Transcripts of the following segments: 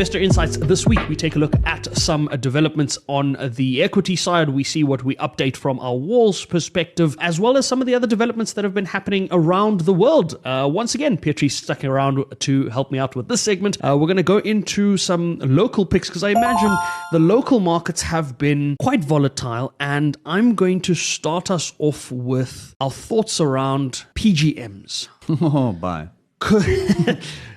Investor Insights this week, we take a look at some developments on the equity side. We see what we update from our walls perspective, as well as some of the other developments that have been happening around the world. Once again, Petrie's stuck around to help me out with this segment. We're going to go into some local picks because I imagine the local markets have been quite volatile, and I'm going to start us off with our thoughts around PGMs. Oh, bye.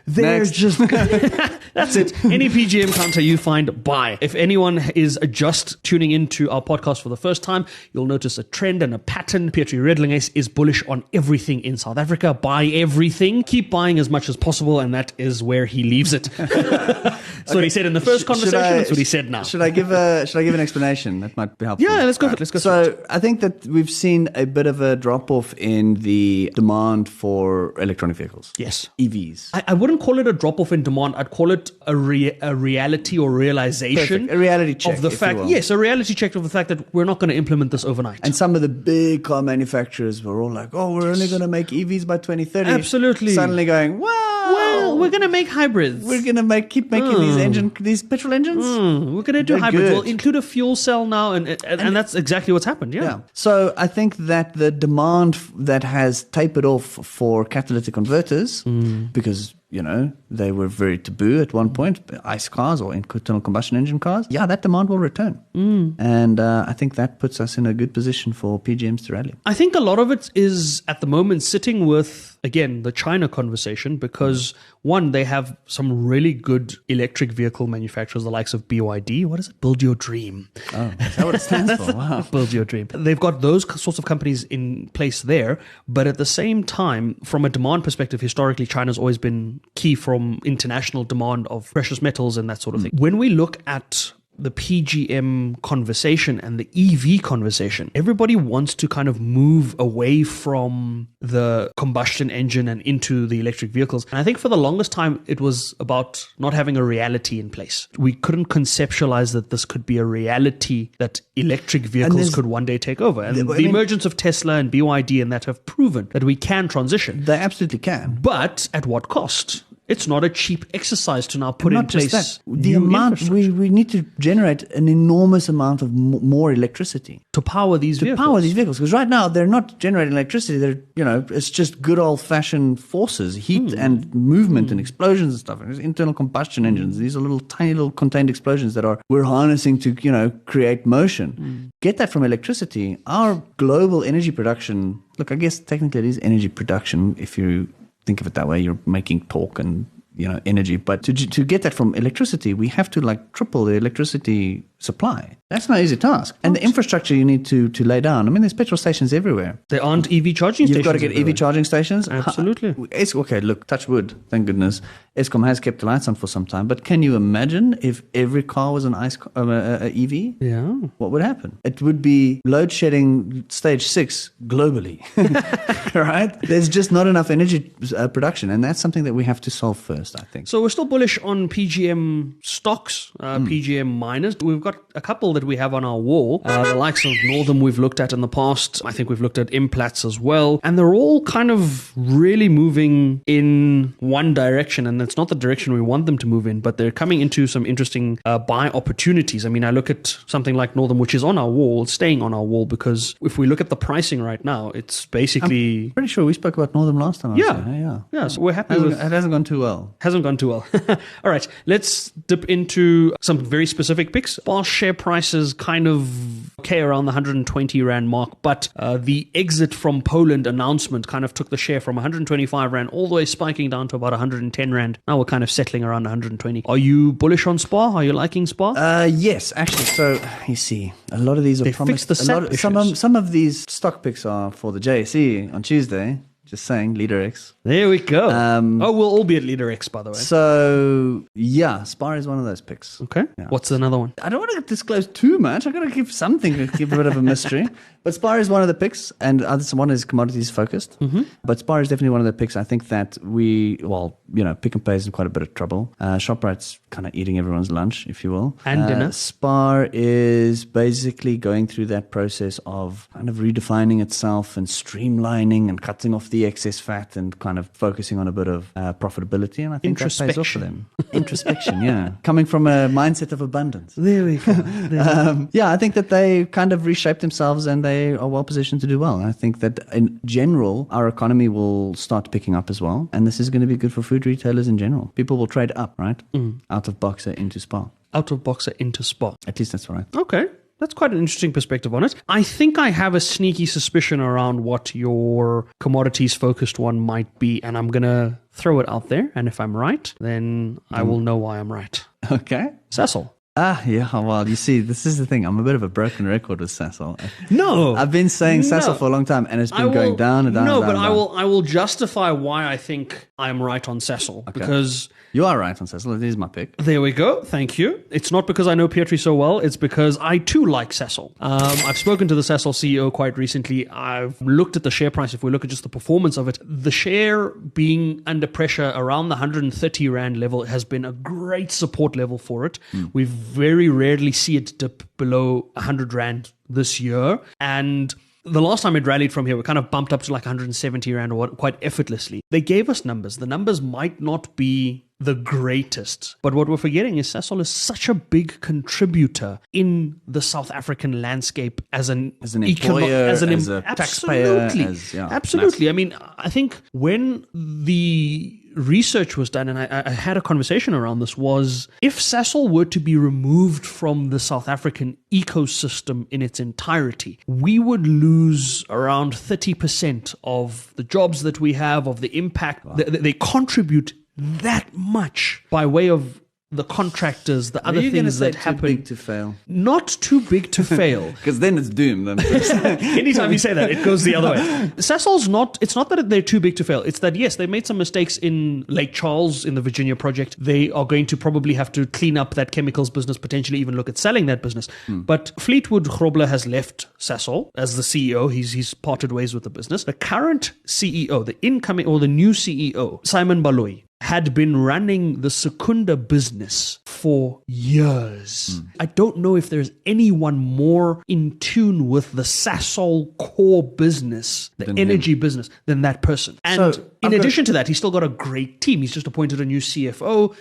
They're Next. just that's it. Any PGM counter you find, buy. If anyone is just tuning into our podcast for the first time, you'll notice a trend and a pattern. Petrie Redlinges is bullish on everything in South Africa. Buy everything. Keep buying as much as possible, and that is where he leaves it. That's what he said in the first conversation. That's what he said now. Should I give an explanation? That might be helpful. Yeah, let's go. Let's go. So I think that we've seen a bit of a drop off in the demand for electronic vehicles. Yes. EVs. I wouldn't call it a drop-off in demand. I'd call it a reality or realization. Perfect. A reality check, of the if fact. you will. Yes, a reality check of the fact that we're not going to implement this overnight. And some of the big car manufacturers were all like, "Oh, we're only going to make EVs by 2030." Absolutely. Suddenly going, "Wow, well, we're going to make hybrids. we're going to keep making these petrol engines." We're going to do They're hybrids. good. We'll include a fuel cell now, and that's exactly what's happened. Yeah. Yeah. So I think that the demand that has tapered off for catalytic converters, because they were very taboo at one point, ICE cars or internal combustion engine cars. Yeah, that demand will return. And I think that puts us in a good position for PGMs to rally. I think a lot of it is at the moment sitting with, again, the China conversation because, one, they have some really good electric vehicle manufacturers, the likes of BYD. What is it? Build Your Dream. Oh, is that what it stands for? Wow. Build Your Dream. They've got those sorts of companies in place there. But at the same time, from a demand perspective, historically, China's always been key from international demand of precious metals and that sort of thing. When we look at the PGM conversation and the EV conversation, everybody wants to kind of move away from the combustion engine and into the electric vehicles. And I think for the longest time, it was about not having a reality in place. We couldn't conceptualize that this could be a reality that electric vehicles could one day take over. And the emergence of Tesla and BYD and that have proven that we can transition. They absolutely can. But at what cost? It's not a cheap exercise to now put Not in place just that. The new amount infrastructure we need to generate an enormous amount of more electricity to power these vehicles. Because right now they're not generating electricity. They're it's just good old fashioned forces, heat and movement and explosions and stuff. And there's internal combustion engines. These are tiny little contained explosions that we're harnessing to create motion. Get that from electricity. Our global energy production. Look, I guess technically it is energy production if you think of it that way. You're making torque and energy, but to get that from electricity, we have to triple the electricity supply. That's not an easy task. And the infrastructure you need to lay down. I mean, there's petrol stations everywhere. There aren't EV charging stations. You've got to get everywhere. EV charging stations. Absolutely. Okay, look, touch wood. Thank goodness. Eskom has kept the lights on for some time. But can you imagine if every car was an EV? Yeah. What would happen? It would be load shedding stage 6 globally. Right? There's just not enough energy production. And that's something that we have to solve first, I think. So we're still bullish on PGM stocks, PGM miners. We've got a couple that we have on our wall. The likes of Northam we've looked at in the past. I think we've looked at Implats as well. And they're all kind of really moving in one direction. And it's not the direction we want them to move in, but they're coming into some interesting buy opportunities. I mean, I look at something like Northam, which is on our wall, staying on our wall, because if we look at the pricing right now, it's basically... I'm pretty sure we spoke about Northam last time. Yeah, so we're happy with... It hasn't gone too well. Hasn't gone too well. All right, let's dip into some very specific picks. Our share prices kind of okay around the 120 Rand mark, but the exit from Poland announcement kind of took the share from 125 Rand all the way spiking down to about 110 Rand. Now we're kind of settling around 120. Are you bullish on SPAR? Are you liking SPAR? Yes, actually. So you see, a lot of these are fixed the SAP issues. Some of these stock picks are for the JSE on Tuesday. Just saying, Leader X. There we go. We'll all be at Leader X, by the way. So, yeah, SPAR is one of those picks. Okay. Yeah. What's another one? I don't want to disclose too much. I've got to keep something to keep a bit of a mystery. But Spar is one of the picks, and this one is commodities focused. But Spar is definitely one of the picks. I think that Pick and Pay is in quite a bit of trouble. ShopRite's kind of eating everyone's lunch, if you will. And dinner. Spar is basically going through that process of kind of redefining itself and streamlining and cutting off the excess fat and kind of focusing on a bit of profitability. And I think that pays off for them. Introspection, yeah. Coming from a mindset of abundance. There we go. I think that they kind of reshaped themselves and they are well positioned to do well. I think that in general, our economy will start picking up as well. And this is going to be good for food retailers in general. People will trade up, right? Out of Boxer into Spar. Out of Boxer into Spar. At least that's right. Okay. That's quite an interesting perspective on it. I think I have a sneaky suspicion around what your commodities-focused one might be, and I'm going to throw it out there. And if I'm right, then I will know why I'm right. Okay. Sasol. Yeah, well, you see, this is the thing. I'm a bit of a broken record with Sasol. No. I've been saying Sasol for a long time, and it's been going down and down. No, and down, but and down. I will justify why I think I'm right on Sasol. Okay. Because you are right on Sasol. It is my pick. There we go. Thank you. It's not because I know Pietri so well. It's because I too like Sasol. I've spoken to the Sasol CEO quite recently. I've looked at the share price. If we look at just the performance of it, the share being under pressure around the 130 Rand level has been a great support level for it. We very rarely see it dip below 100 Rand this year. And the last time it rallied from here, we kind of bumped up to like 170 Rand or quite effortlessly. They gave us numbers. The numbers might not be the greatest, but what we're forgetting is Sasol is such a big contributor in the South African landscape as an employer, as a taxpayer. Absolutely. I mean, I think when the research was done, and I had a conversation around this, was if Sasol were to be removed from the South African ecosystem in its entirety, we would lose around 30% of the jobs that we have, of the impact. Wow. They contribute that much by way of the contractors, the other things that happen. Too big to fail? Not too big to fail. Because then it's doomed. Anytime you say that, it goes the other way. Sasol's it's not that they're too big to fail. It's that, yes, they made some mistakes in Lake Charles in the Virginia project. They are going to probably have to clean up that chemicals business, potentially even look at selling that business. But Fleetwood Grobler has left Sasol as the CEO. He's parted ways with the business. The current CEO, the new CEO, Simon Baloyi, had been running the Secunda business for years. I don't know if there's anyone more in tune with the Sasol core business, the energy business, than that person. And in addition to that, he's still got a great team. He's just appointed a new CFO.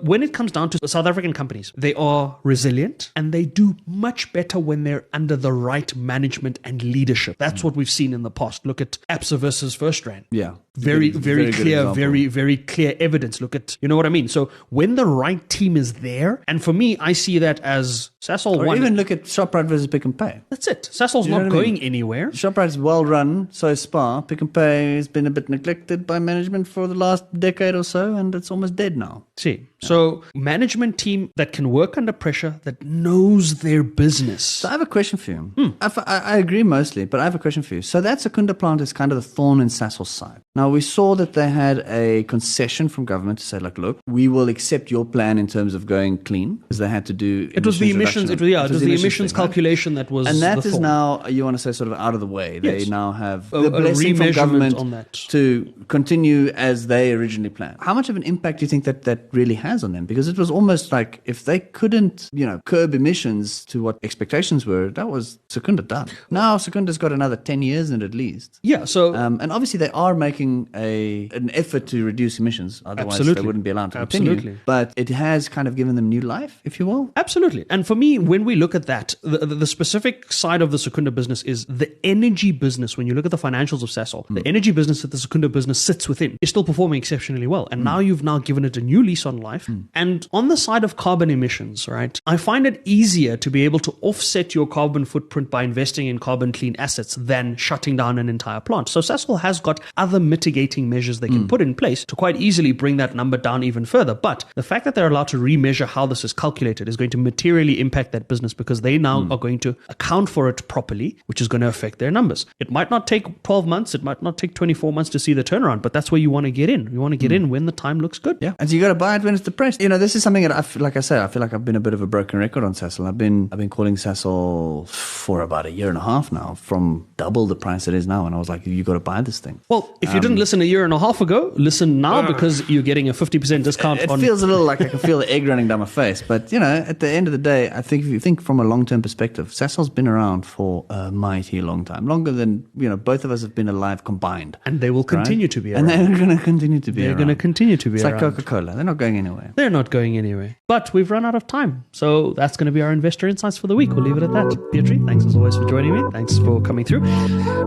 When it comes down to South African companies, they are resilient and they do much better when they're under the right management and leadership. That's what we've seen in the past. Look at Absa versus FirstRand. Yeah. Very clear, very clear evidence. Look at, you know what I mean? So when the right team is there, and for me, I see that as Sasol or even look at ShopRite versus Pick and Pay. That's it. Sasol's not going anywhere. ShopRite's well run, so is Spar. Pick and Pay has been a bit neglected by management for the last decade or so, and it's almost dead now. See, so management team that can work under pressure, that knows their business. So I have a question for you. I agree mostly, but I have a question for you. So that Secunda plant is kind of the thorn in Sasol's side. Now, we saw that they had a concession from government to say, like, look, we will accept your plan in terms of going clean, because they had to do it was the emissions. It was the emissions calculation that was, and that is now, you want to say, sort of out of the way. They now have the blessing from government on that to continue as they originally planned. How much of an impact do you think that really has on them? Because it was almost like if they couldn't, curb emissions to what expectations were, that was Secunda done. Now Secunda's got another 10 years in it at least. Yeah. So and obviously they are making an effort to reduce emissions. Otherwise, they wouldn't be allowed to continue. But it has kind of given them new life, if you will. Absolutely. And for me, when we look at that, the specific side of the Secunda business is the energy business. When you look at the financials of Sasol, the energy business that the Secunda business sits within is still performing exceptionally well. And now you've given it a new lease on life. And on the side of carbon emissions, right, I find it easier to be able to offset your carbon footprint by investing in carbon clean assets than shutting down an entire plant. So Sasol has got other mitigating measures they can put in place to quite easily bring that number down even further. But the fact that they're allowed to remeasure how this is calculated is going to materially impact that business, because they now are going to account for it properly, which is going to affect their numbers. It might not take 12 months. It might not take 24 months to see the turnaround, but that's where you want to get in. You want to get in when the time looks good. Yeah. And so you got to buy it when it's depressed. You know, this is something that like I said, I feel like I've been a bit of a broken record on Sasol. I've been calling Sasol for about a year and a half now, from double the price it is now. And I was like, you got to buy this thing. Well, if you didn't listen a year and a half ago, listen now, because you're getting a 50% discount. It feels a little like I can feel the egg running down my face. But, you know, at the end of the day, I think if you think from a long-term perspective, Sasol's been around for a mighty long time, longer than, you know, both of us have been alive combined. And they will continue to be around. And they're going to continue to be around. They're going to continue to be around. It's around. like Coca-Cola. They're not going anywhere. They're not going anywhere. But we've run out of time. So that's going to be our investor insights for the week. We'll leave it at that. Pietri, thanks as always for joining me. Thanks for coming through.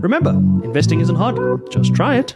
Remember, investing isn't hard. Just try it.